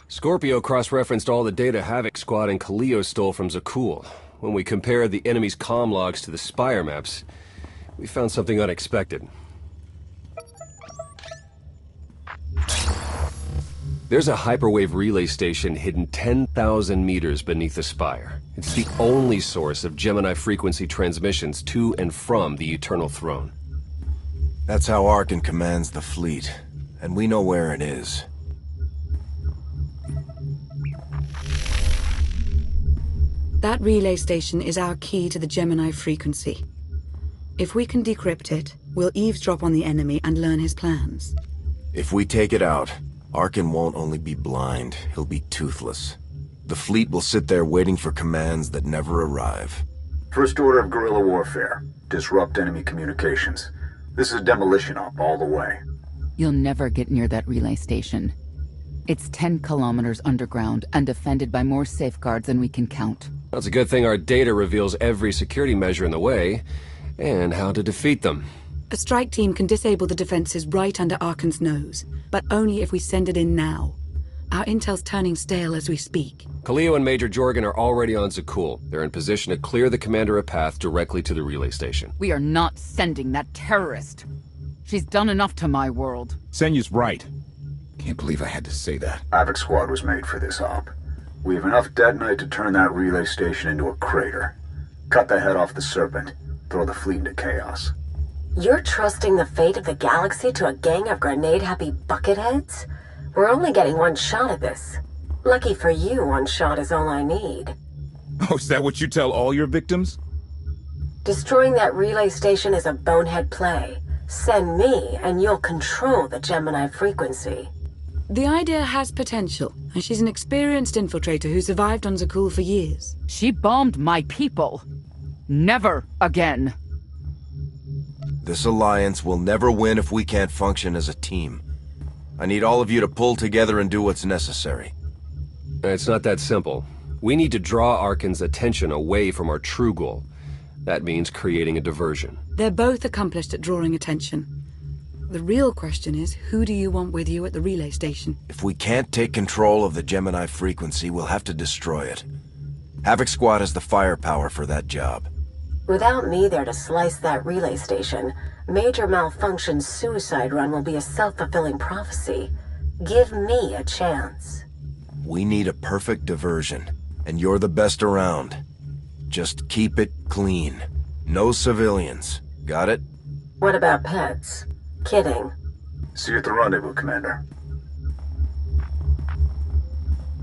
Scorpio cross-referenced all the data Havoc Squad and Kaliyo stole from Zakul. When we compared the enemy's comm logs to the Spire maps, we found something unexpected. There's a hyperwave relay station hidden 10,000 meters beneath the Spire. It's the only source of Gemini frequency transmissions to and from the Eternal Throne. That's how Arcann commands the fleet, and we know where it is. That relay station is our key to the Gemini frequency. If we can decrypt it, we'll eavesdrop on the enemy and learn his plans. If we take it out, Arcann won't only be blind, he'll be toothless. The fleet will sit there waiting for commands that never arrive. First order of guerrilla warfare. Disrupt enemy communications. This is demolition op all the way. You'll never get near that relay station. It's 10 kilometers underground and defended by more safeguards than we can count. That's a good thing our data reveals every security measure in the way, and how to defeat them. A strike team can disable the defenses right under Arcann's nose, but only if we send it in now. Our intel's turning stale as we speak. Kaliyo and Major Jorgen are already on Zakul. They're in position to clear the commander a path directly to the relay station. We are not sending that terrorist. She's done enough to my world. Senyu's right. Can't believe I had to say that. Havoc Squad was made for this op. We have enough detonite to turn that relay station into a crater. Cut the head off the Serpent. Throw the fleet into chaos. You're trusting the fate of the galaxy to a gang of grenade-happy bucketheads? We're only getting one shot at this. Lucky for you, one shot is all I need. Oh, is that what you tell all your victims? Destroying that relay station is a bonehead play. Send me, and you'll control the Gemini frequency. The idea has potential, and she's an experienced infiltrator who survived on Zakul for years. She bombed my people. Never again. This alliance will never win if we can't function as a team. I need all of you to pull together and do what's necessary. It's not that simple. We need to draw Arcann's attention away from our true goal. That means creating a diversion. They're both accomplished at drawing attention. The real question is, who do you want with you at the relay station? If we can't take control of the Gemini frequency, we'll have to destroy it. Havoc Squad has the firepower for that job. Without me there to slice that relay station, Major Malfunction's suicide run will be a self-fulfilling prophecy. Give me a chance. We need a perfect diversion, and you're the best around. Just keep it clean. No civilians. Got it? What about pets? Kidding. See you at the rendezvous, Commander.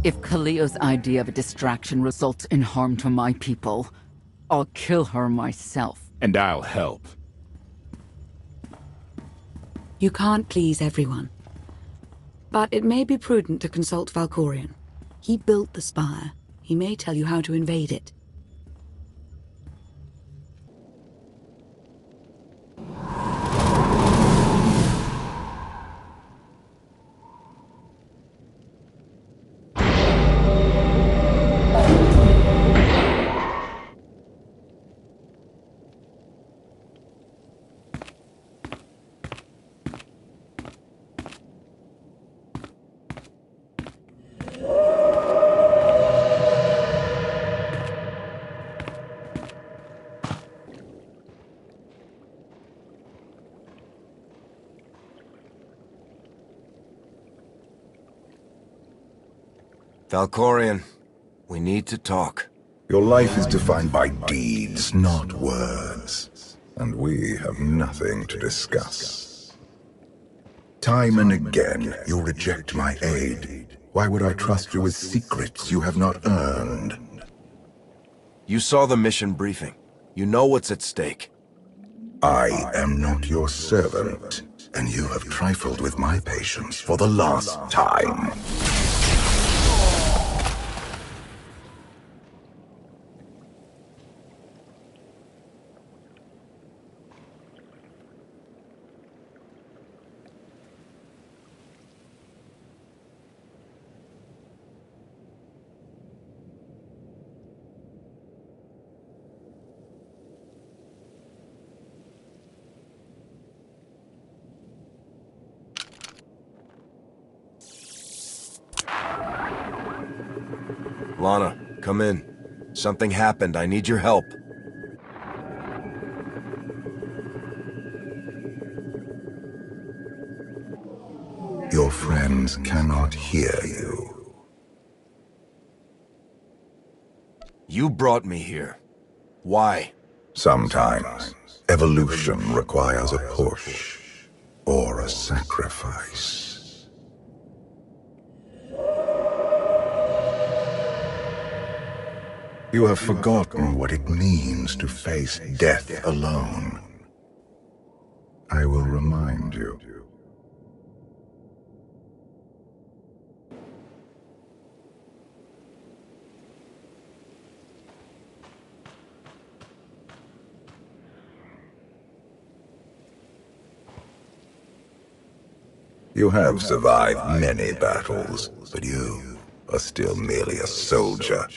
If Kaliyo's idea of a distraction results in harm to my people, I'll kill her myself. And I'll help. You can't please everyone. But it may be prudent to consult Valkorion. He built the Spire. He may tell you how to invade it. Valkorion, we need to talk. Your life is defined by deeds, not words. And we have nothing to discuss. Time and again, you reject my aid. Why would I trust you with secrets you have not earned? You saw the mission briefing. You know what's at stake. I am not your servant, and you have trifled with my patience for the last time. Lana, come in. Something happened. I need your help. Your friends cannot hear you. You brought me here. Why? Sometimes, evolution requires a push, or a sacrifice. You have forgotten what it means to face death alone. I will remind you. You have survived many battles, but you are still merely a soldier.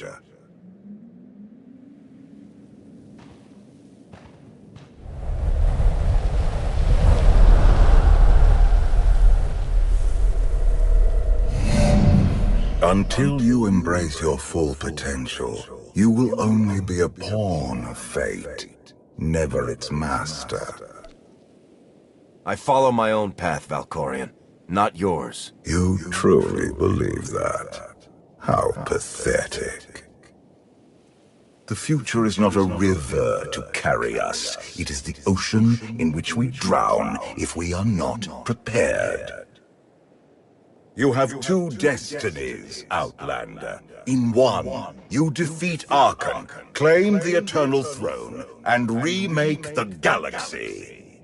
Until you embrace your full potential, you will only be a pawn of fate, never its master. I follow my own path, Valkorion, not yours. You truly believe that? How pathetic. The future is not a river to carry us. It is the ocean in which we drown if we are not prepared. You have two destinies, Outlander. In one, you defeat Archon, claim the Eternal Throne, and remake the galaxy.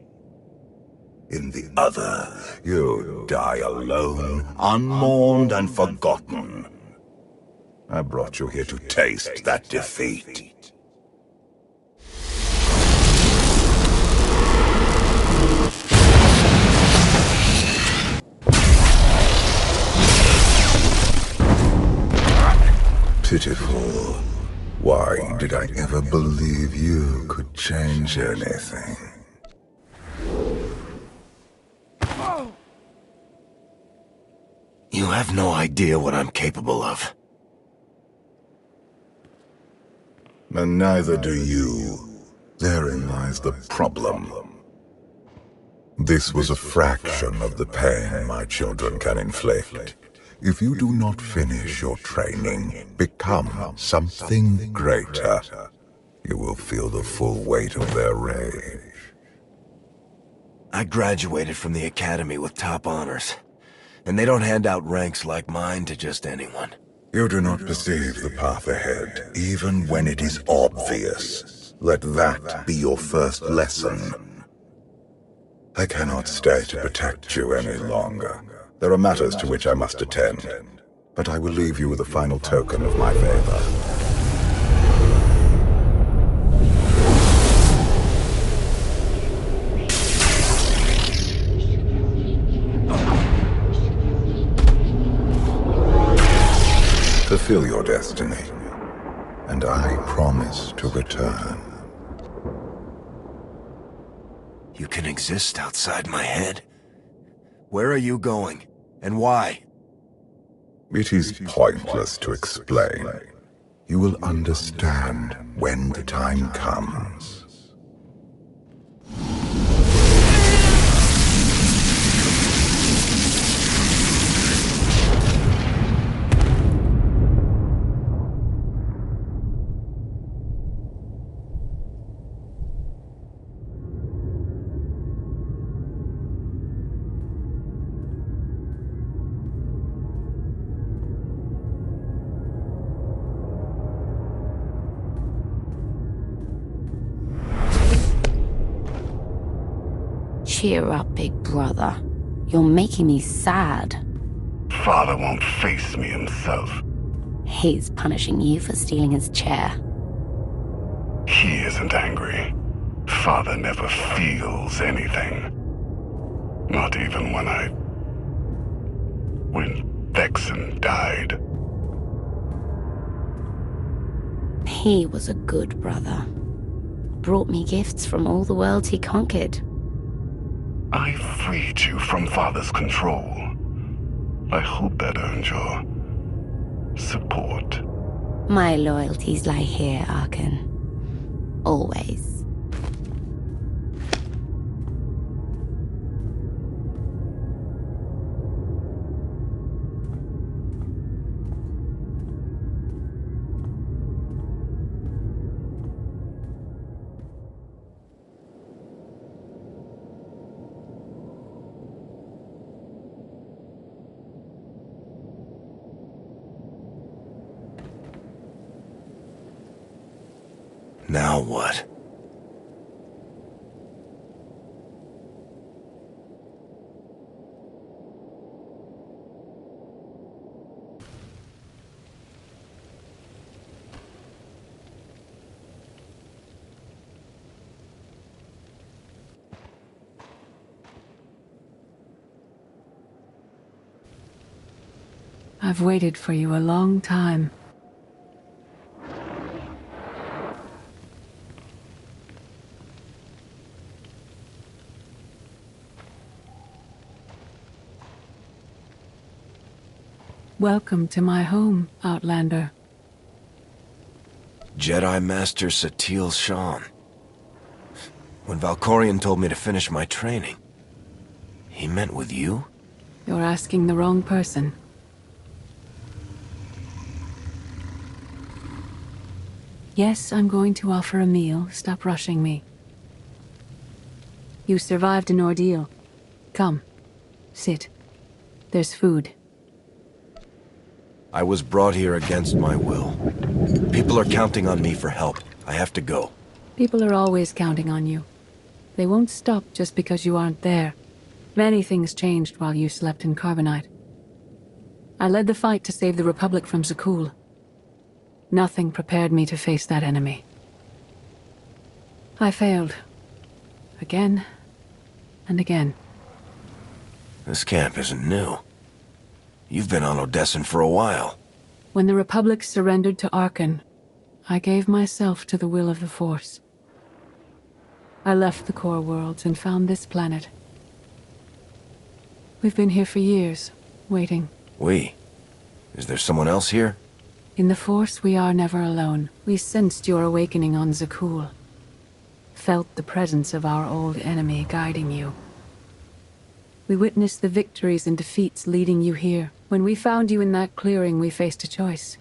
In the other, you die alone, unmourned and forgotten. I brought you here to taste that defeat. Pitiful. Why did I ever believe you could change anything? You have no idea what I'm capable of. And neither do you. Therein lies the problem. This was a fraction of the pain my children can inflict. If you do not finish your training, become something greater, you will feel the full weight of their rage. I graduated from the academy with top honors, and they don't hand out ranks like mine to just anyone. You do not perceive the path ahead, even when it is obvious. Let that be your first lesson. I cannot stay to protect you any longer. There are matters to which I must attend, but I will leave you with a final token of my favor. Fulfill your destiny, and I promise to return. You can exist outside my head? Where are you going, and why? It is pointless to explain. You will understand when the time comes. Cheer up, big brother. You're making me sad. Father won't face me himself. He's punishing you for stealing his chair. He isn't angry. Father never feels anything. Not even when Vexen died. He was a good brother. Brought me gifts from all the worlds he conquered. I freed you from Father's control. I hope that earned your support. My loyalties lie here, Arkan. Always. Now what? I've waited for you a long time. Welcome to my home, Outlander. Jedi Master Satele Shan. When Valkorion told me to finish my training, he meant with you? You're asking the wrong person. Yes, I'm going to offer a meal. Stop rushing me. You survived an ordeal. Come, sit. There's food. I was brought here against my will. People are counting on me for help. I have to go. People are always counting on you. They won't stop just because you aren't there. Many things changed while you slept in Carbonite. I led the fight to save the Republic from Zakuul. Nothing prepared me to face that enemy. I failed. Again and again. This camp isn't new. You've been on Odessen for a while. When the Republic surrendered to Arkan, I gave myself to the will of the Force. I left the core worlds and found this planet. We've been here for years, waiting. We? Is there someone else here? In the Force, we are never alone. We sensed your awakening on Zakuul. Felt the presence of our old enemy guiding you. We witnessed the victories and defeats leading you here. When we found you in that clearing, we faced a choice.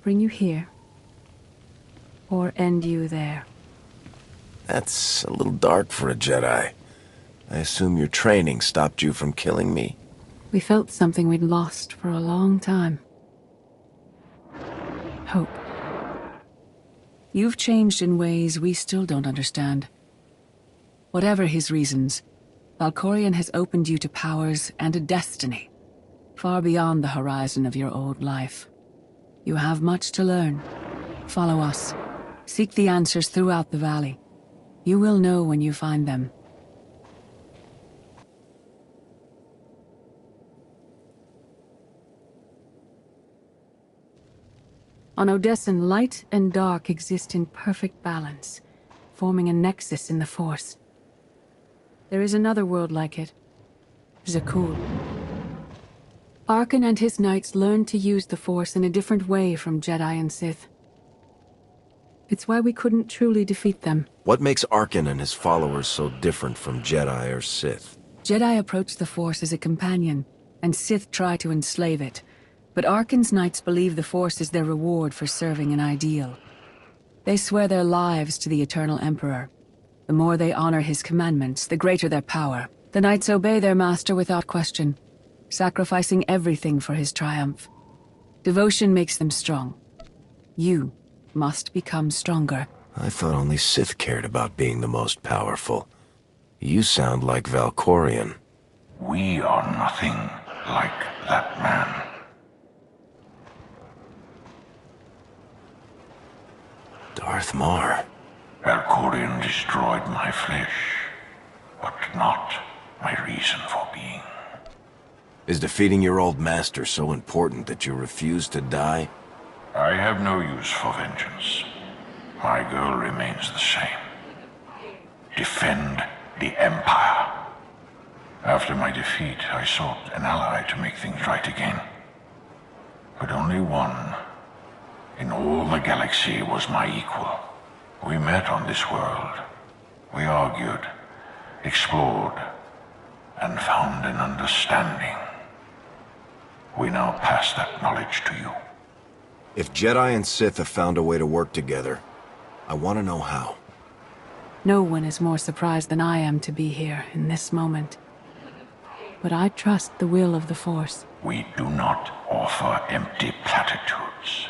Bring you here, or end you there. That's a little dark for a Jedi. I assume your training stopped you from killing me. We felt something we'd lost for a long time. Hope. You've changed in ways we still don't understand. Whatever his reasons, Valkorion has opened you to powers and a destiny, far beyond the horizon of your old life. You have much to learn. Follow us. Seek the answers throughout the valley. You will know when you find them. On Odessen, light and dark exist in perfect balance, forming a nexus in the Force. There is another world like it, Zakuul. Arkan and his knights learned to use the Force in a different way from Jedi and Sith. It's why we couldn't truly defeat them. What makes Arkan and his followers so different from Jedi or Sith? Jedi approach the Force as a companion, and Sith try to enslave it. But Arkan's knights believe the Force is their reward for serving an ideal. They swear their lives to the Eternal Emperor. The more they honor his commandments, the greater their power. The knights obey their master without question, sacrificing everything for his triumph. Devotion makes them strong. You must become stronger. I thought only Sith cared about being the most powerful. You sound like Valkorion. We are nothing like that man. Darth Marr. Valkorion destroyed my flesh, but not my reason for being. Is defeating your old master so important that you refuse to die? I have no use for vengeance. My goal remains the same. Defend the Empire. After my defeat, I sought an ally to make things right again. But only one in all the galaxy was my equal. We met on this world. We argued, explored, and found an understanding. We now pass that knowledge to you. If Jedi and Sith have found a way to work together, I want to know how. No one is more surprised than I am to be here in this moment. But I trust the will of the Force. We do not offer empty platitudes.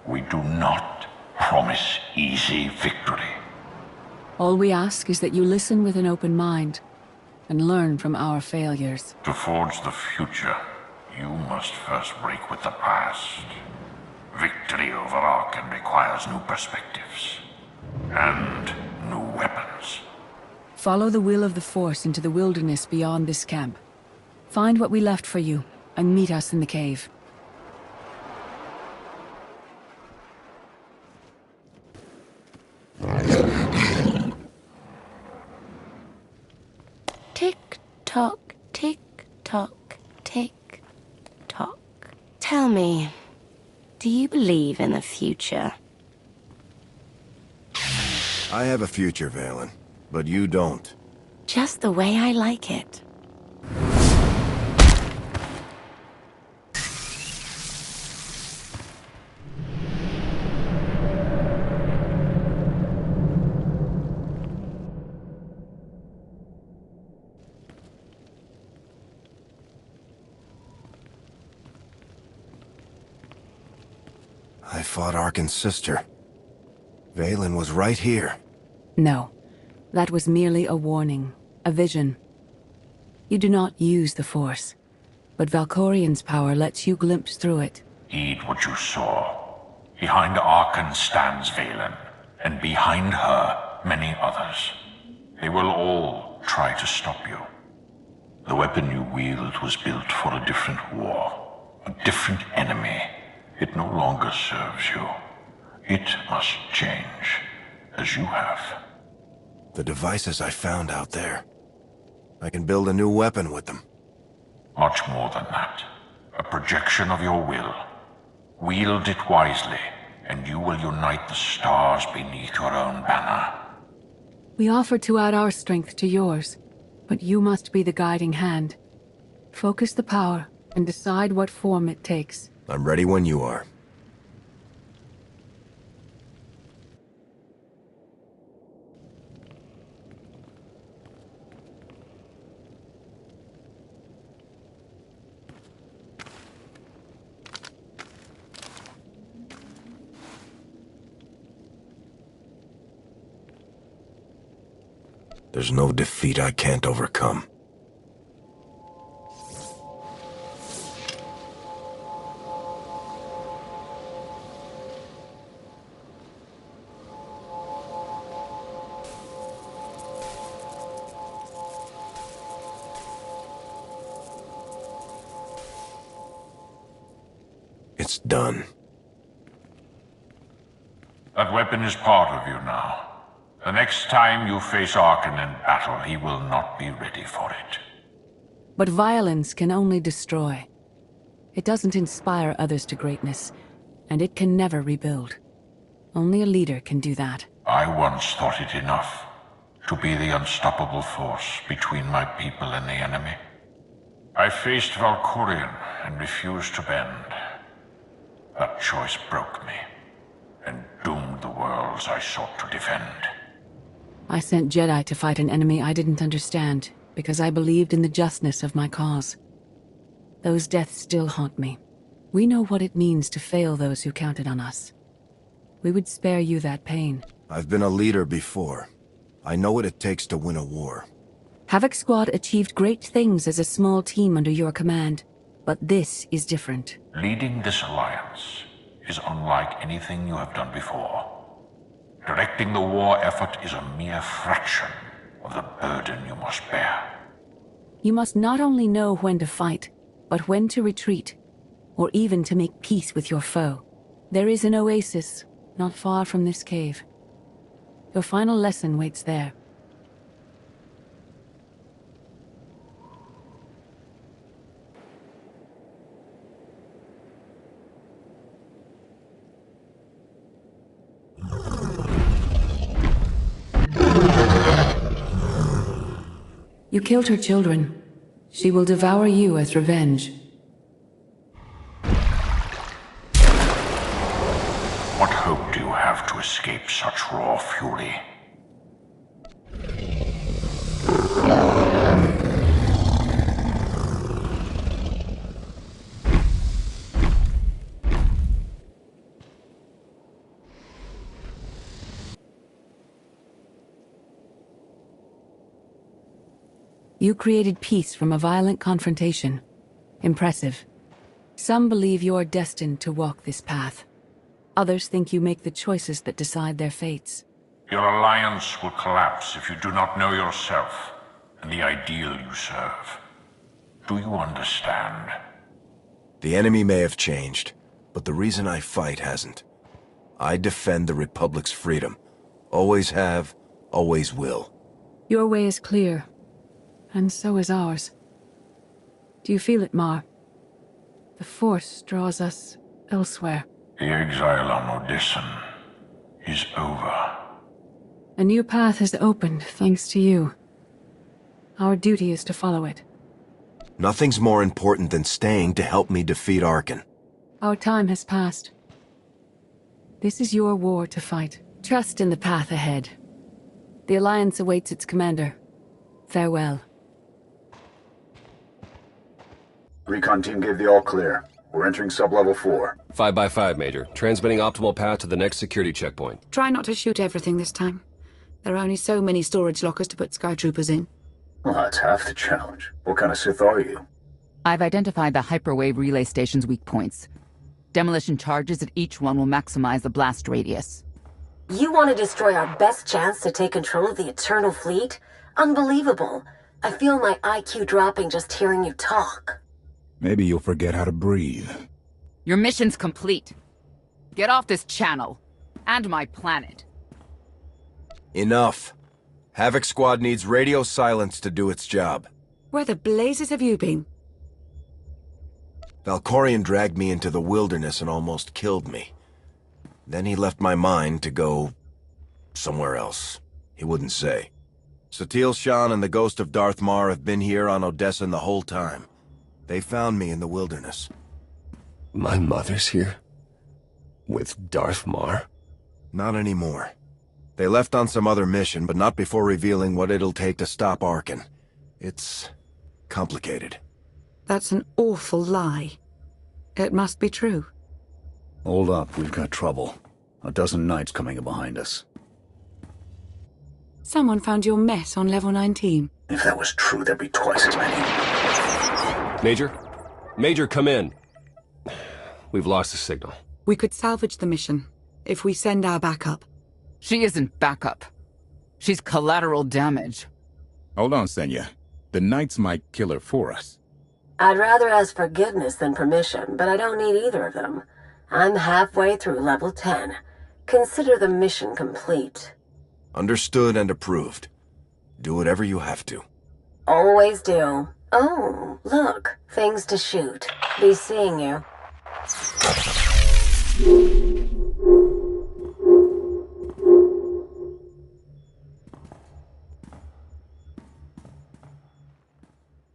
We do not promise easy victory. All we ask is that you listen with an open mind and learn from our failures. To forge the future, you must first break with the past. Victory over Arkan requires new perspectives and new weapons. Follow the will of the Force into the wilderness beyond this camp. Find what we left for you and meet us in the cave. Tick tock, tick tock, tick tock. Tell me, do you believe in the future? I have a future, Valen, but you don't. Just the way I like it. I fought Arkan's sister. Valen was right here. No, that was merely a warning, a vision. You do not use the Force, but Valkorian's power lets you glimpse through it. Heed what you saw. Behind Arkan stands Valen, and behind her, many others. They will all try to stop you. The weapon you wield was built for a different war, a different enemy. It no longer serves you. It must change, as you have. The devices I found out there. I can build a new weapon with them. Much more than that. A projection of your will. Wield it wisely, and you will unite the stars beneath your own banner. We offer to add our strength to yours, but you must be the guiding hand. Focus the power and decide what form it takes. I'm ready when you are. There's no defeat I can't overcome. It's done. That weapon is part of you now. The next time you face Arkan in battle, he will not be ready for it. But violence can only destroy. It doesn't inspire others to greatness, and it can never rebuild. Only a leader can do that. I once thought it enough to be the unstoppable force between my people and the enemy. I faced Valkorion and refused to bend. That choice broke me and doomed the worlds I sought to defend. I sent Jedi to fight an enemy I didn't understand, because I believed in the justness of my cause. Those deaths still haunt me. We know what it means to fail those who counted on us. We would spare you that pain. I've been a leader before. I know what it takes to win a war. Havoc Squad achieved great things as a small team under your command, but this is different. Leading this alliance is unlike anything you have done before. Directing the war effort is a mere fraction of the burden you must bear. You must not only know when to fight, but when to retreat, or even to make peace with your foe. There is an oasis not far from this cave. Your final lesson waits there. You killed her children. She will devour you as revenge. What hope do you have to escape such raw fury? You created peace from a violent confrontation. Impressive. Some believe you are destined to walk this path. Others think you make the choices that decide their fates. Your alliance will collapse if you do not know yourself and the ideal you serve. Do you understand? The enemy may have changed, but the reason I fight hasn't. I defend the Republic's freedom. Always have, always will. Your way is clear. And so is ours. Do you feel it, Mar? The Force draws us elsewhere. The exile on Odyssey is over. A new path has opened, thanks to you. Our duty is to follow it. Nothing's more important than staying to help me defeat Arcann. Our time has passed. This is your war to fight. Trust in the path ahead. The Alliance awaits its commander. Farewell. Recon team gave the all-clear. We're entering sub-level 4. 5 by 5, Major. Transmitting optimal path to the next security checkpoint. Try not to shoot everything this time. There are only so many storage lockers to put Skytroopers in. Well, that's half the challenge. What kind of Sith are you? I've identified the hyperwave relay station's weak points. Demolition charges at each one will maximize the blast radius. You want to destroy our best chance to take control of the Eternal Fleet? Unbelievable. I feel my IQ dropping just hearing you talk. Maybe you'll forget how to breathe. Your mission's complete. Get off this channel. And my planet. Enough. Havoc Squad needs radio silence to do its job. Where the blazes have you been? Valkorion dragged me into the wilderness and almost killed me. Then he left my mind to go somewhere else. He wouldn't say. Satil Shan and the ghost of Darth Mar have been here on Odessen the whole time. They found me in the wilderness. My mother's here? With Darth Mar? Not anymore. They left on some other mission, but not before revealing what it'll take to stop Arcann. It's complicated. That's an awful lie. It must be true. Hold up, we've got trouble. A dozen knights coming in behind us. Someone found your mess on level 19. If that was true, there'd be twice as many. Major? Major, come in. We've lost the signal. We could salvage the mission if we send our backup. She isn't backup. She's collateral damage. Hold on, Senya. The Knights might kill her for us. I'd rather ask forgiveness than permission, but I don't need either of them. I'm halfway through level 10. Consider the mission complete. Understood and approved. Do whatever you have to. Always do. Oh, look. Things to shoot. Be seeing you.